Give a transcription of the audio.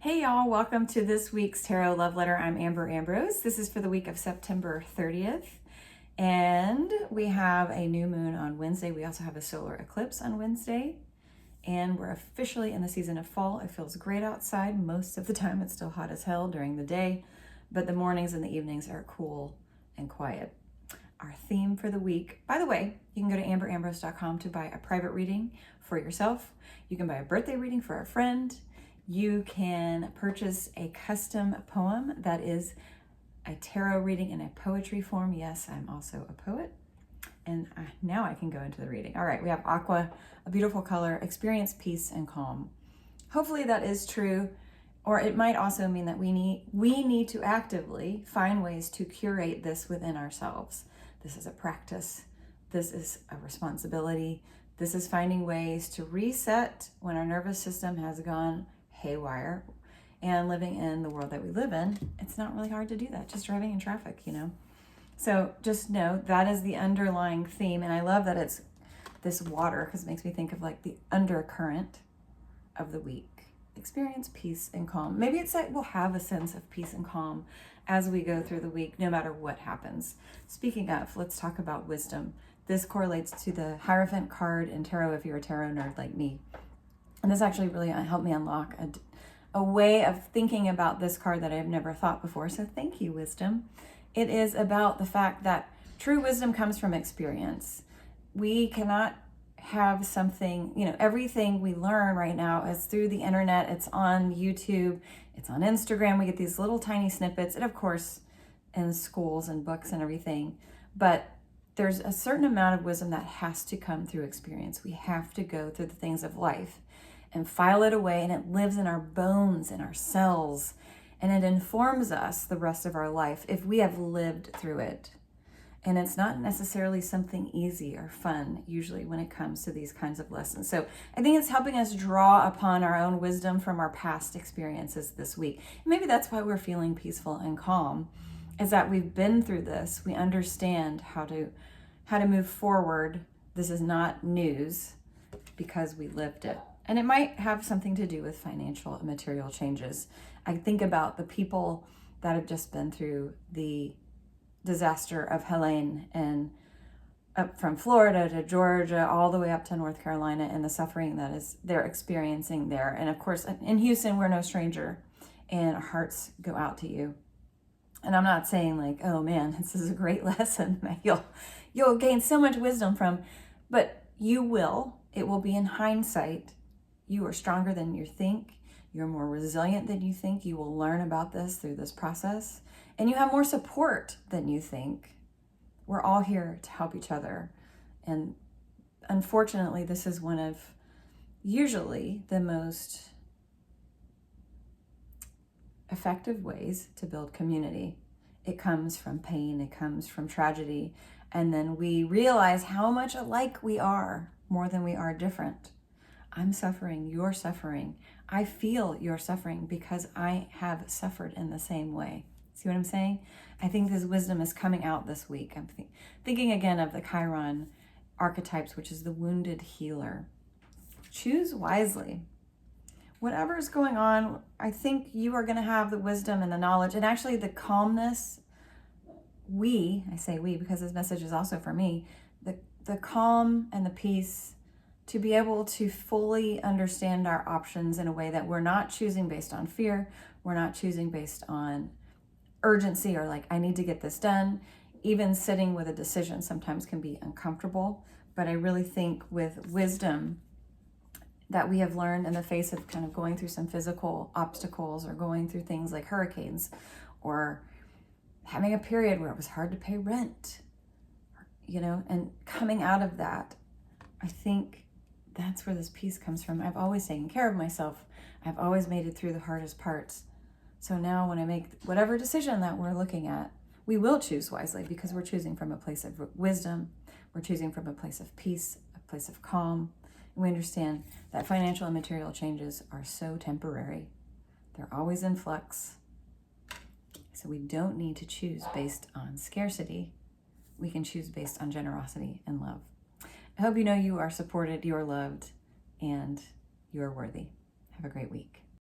Hey y'all, welcome to this week's Tarot Love Letter. I'm Amber Ambrose. This is for the week of September 30th. And we have a new moon on Wednesday. We also have a solar eclipse on Wednesday. And we're officially in the season of fall. It feels great outside. Most of the time it's still hot as hell during the day, but the mornings and the evenings are cool and quiet. Our theme for the week, by the way, you can go to amberambrose.com to buy a private reading for yourself. You can buy a birthday reading for a friend. You can purchase a custom poem that is a tarot reading in a poetry form. Yes, I'm also a poet. And now I can go into the reading. All right, we have aqua, a beautiful color, experience peace and calm. Hopefully that is true, or it might also mean that we need to actively find ways to curate this within ourselves. This is a practice. This is a responsibility. This is finding ways to reset when our nervous system has gone haywire. And living in the world that we live in, it's not really hard to do that, just driving in traffic, So just know that is the underlying theme. And I love that it's this water because it makes me think of like the undercurrent of the week. Experience peace and calm. Maybe it's like we'll have a sense of peace and calm as we go through the week, no matter what happens. Speaking of, let's talk about wisdom. This correlates to the Hierophant card in tarot if you're a tarot nerd like me. And this actually really helped me unlock a way of thinking about this card that I've never thought before. So thank you, wisdom. It is about the fact that true wisdom comes from experience. We cannot have something, everything we learn right now is through the internet. It's on YouTube, it's on Instagram. We get these little tiny snippets, and of course in schools and books and everything. But there's a certain amount of wisdom that has to come through experience. We have to go through the things of life and file it away, and it lives in our bones, in our cells, and it informs us the rest of our life if we have lived through it. And it's not necessarily something easy or fun, usually, when it comes to these kinds of lessons. So I think it's helping us draw upon our own wisdom from our past experiences this week. Maybe that's why we're feeling peaceful and calm, is that we've been through this. We understand how to move forward. This is not news because we lived it. And it might have something to do with financial and material changes. I think about the people that have just been through the disaster of Helene, and up from Florida to Georgia, all the way up to North Carolina, and the suffering that they're experiencing there. And of course, in Houston, we're no stranger, and our hearts go out to you. And I'm not saying like, oh man, this is a great lesson that you'll gain so much wisdom from, but you will. It will be in hindsight. You are stronger than you think. You're more resilient than you think. You will learn about this through this process. And you have more support than you think. We're all here to help each other. And unfortunately, this is one of usually the most effective ways to build community. It comes from pain. It comes from tragedy. And then we realize how much alike we are more than we are different. I'm suffering, you're suffering. I feel your suffering because I have suffered in the same way. See what I'm saying? I think this wisdom is coming out this week. I'm thinking again of the Chiron archetypes, which is the wounded healer. Choose wisely. Whatever is going on, I think you are going to have the wisdom and the knowledge and actually the calmness. I say we because this message is also for me, the calm and the peace to be able to fully understand our options in a way that we're not choosing based on fear. We're not choosing based on urgency or like, I need to get this done. Even sitting with a decision sometimes can be uncomfortable. But I really think with wisdom that we have learned in the face of kind of going through some physical obstacles or going through things like hurricanes or having a period where it was hard to pay rent, and coming out of that, I think that's where this peace comes from. I've always taken care of myself. I've always made it through the hardest parts. So now when I make whatever decision that we're looking at, we will choose wisely because we're choosing from a place of wisdom. We're choosing from a place of peace, a place of calm. And we understand that financial and material changes are so temporary. They're always in flux. So we don't need to choose based on scarcity. We can choose based on generosity and love. I hope you know you are supported, you are loved, and you are worthy. Have a great week.